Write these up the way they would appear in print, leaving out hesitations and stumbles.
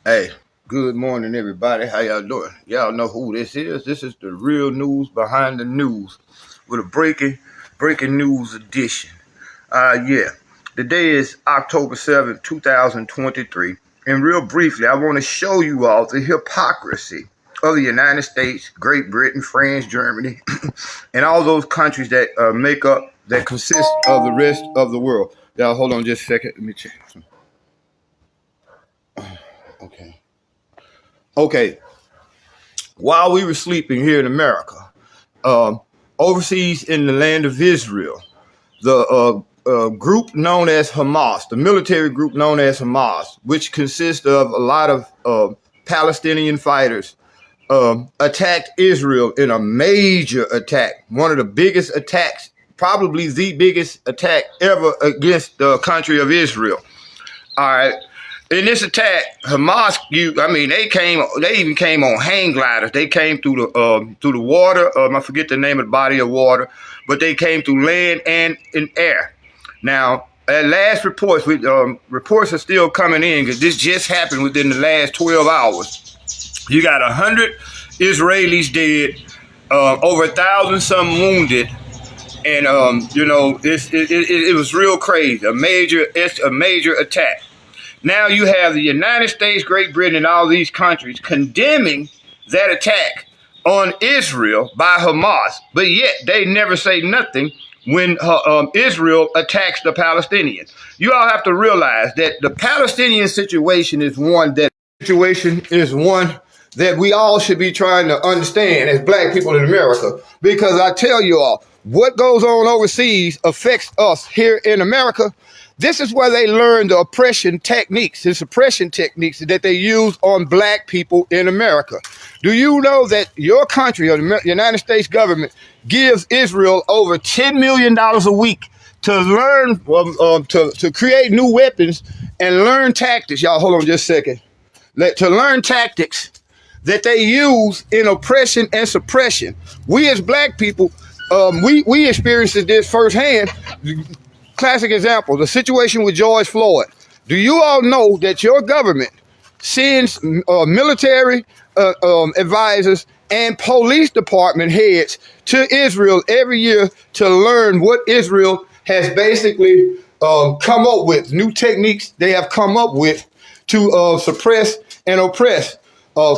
Hey, good morning, everybody. How y'all doing? Y'all know who this is. This is the real news behind the news with a breaking news edition. Yeah. Today is October 7th, 2023. And real briefly, I want to show you all the hypocrisy of the United States, Great Britain, France, Germany, and all those countries that that consist of the rest of the world. Y'all, hold on just a second. Let me check. Okay. Okay. While we were sleeping here in America, um, overseas in the land of Israel, the group known as Hamas, the military group known as Hamas, which consists of a lot of Palestinian fighters, attacked Israel in a major attack, one of the biggest attacks, probably the biggest attack ever against the country of Israel. All right. In this attack, Hamas, they even came on hang gliders. They came through the water. I forget the name of the body of water, but they came through land and in air. Now, at last reports, reports are still coming in because this just happened within the last 12 hours. You got 100 Israelis dead, over 1,000 some wounded, and it was real crazy. It's a major attack. Now you have the United States, Great Britain, and all these countries condemning that attack on Israel by Hamas, but yet they never say nothing when Israel attacks the Palestinians. You all have to realize that the Palestinian situation is one that we all should be trying to understand as black people in America, because I tell you all, what goes on overseas affects us here in America. This is where they learn the suppression techniques that they use on black people in America. Do you know that your country, or the United States government, gives Israel over $10 million a week to learn, to create new weapons and learn tactics? Y'all, hold on just a second. To learn tactics that they use in oppression and suppression. We as black people, we experienced this firsthand. Classic example, the situation with George Floyd. Do you all know that your government sends military advisors and police department heads to Israel every year to learn what Israel has basically come up with, new techniques they have come up with to suppress and oppress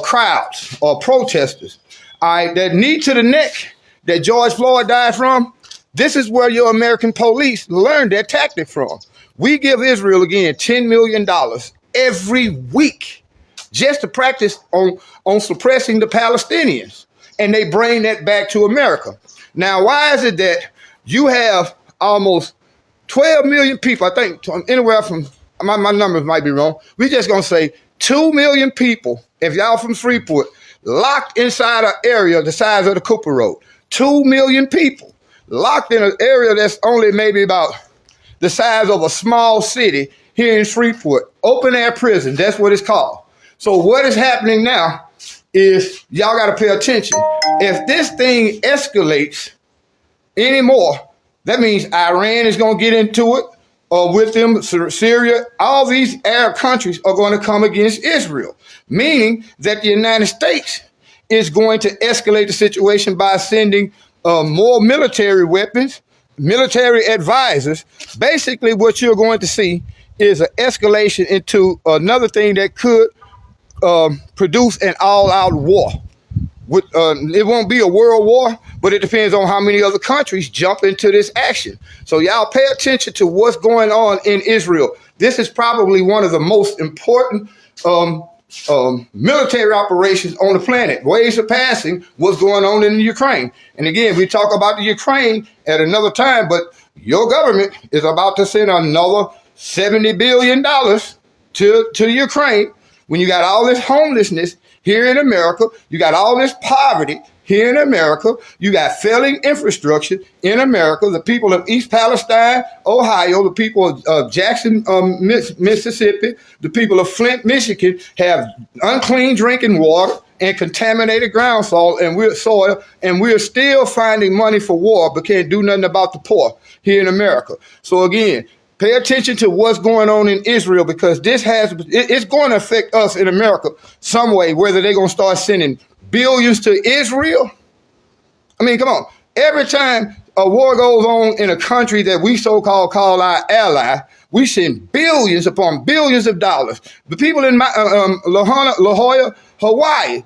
crowds or protesters. All right, that knee to the neck that George Floyd died from, this is where your American police learned their tactic from. We give Israel, again, $10 million every week just to practice on suppressing the Palestinians. And they bring that back to America. Now, why is it that you have almost 12 million people, I think anywhere from, my numbers might be wrong, we just going to say 2 million people, if y'all from Freeport, locked inside an area the size of the Cooper Road. 2 million people locked in an area that's only maybe about the size of a small city here in Freeport. Open air prison, that's what it's called. So what is happening now is y'all got to pay attention. If this thing escalates anymore, that means Iran is going to get into it, or with them, Syria. All these Arab countries are going to come against Israel, meaning that the United States is going to escalate the situation by sending more military weapons, military advisors. Basically, what you're going to see is an escalation into another thing that could produce an all-out war. It won't be a world war, but it depends on how many other countries jump into this action. So y'all pay attention to what's going on in Israel. This is probably one of the most important military operations on the planet, way surpassing what's going on in Ukraine. And again, we talk about the Ukraine at another time, but your government is about to send another $70 billion to Ukraine. When you got all this homelessness here in America, you got all this poverty here in America, you got failing infrastructure in America. The people of East Palestine, Ohio, the people of Jackson, Mississippi, the people of Flint, Michigan have unclean drinking water and contaminated ground soil, and we're still finding money for war, but can't do nothing about the poor here in America. So again, Pay attention to what's going on in Israel, because it's going to affect us in America some way, whether they're going to start sending billions to Israel. I mean, come on. Every time a war goes on in a country that we so-called call our ally, we send billions upon billions of dollars. The people in La Jolla, Hawaii,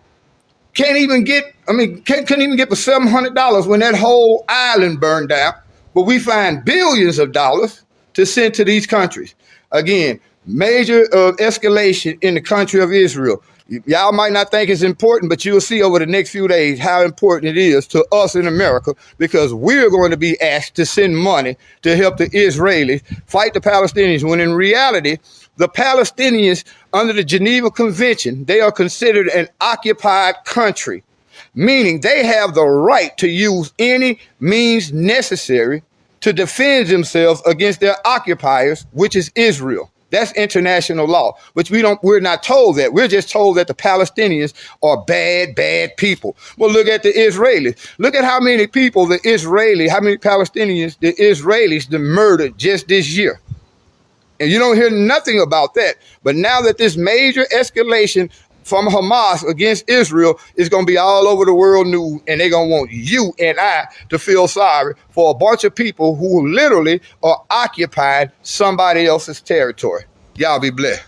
couldn't even get for $700 when that whole island burned down. But we find billions of dollars to send to these countries. Again, major escalation in the country of Israel. Y'all might not think it's important, but you'll see over the next few days how important it is to us in America, because we're going to be asked to send money to help the Israelis fight the Palestinians, when in reality, the Palestinians, under the Geneva Convention, they are considered an occupied country, meaning they have the right to use any means necessary to defend themselves against their occupiers, which is Israel. That's international law, which we're not told that. We're just told that the Palestinians are bad people. Well, look at the Israelis. Look at how many people how many Palestinians the Israelis murdered just this year. And you don't hear nothing about that. But now that this major escalation from Hamas against Israel is going to be all over the world news, and they're going to want you and I to feel sorry for a bunch of people who literally are occupying somebody else's territory. Y'all be blessed.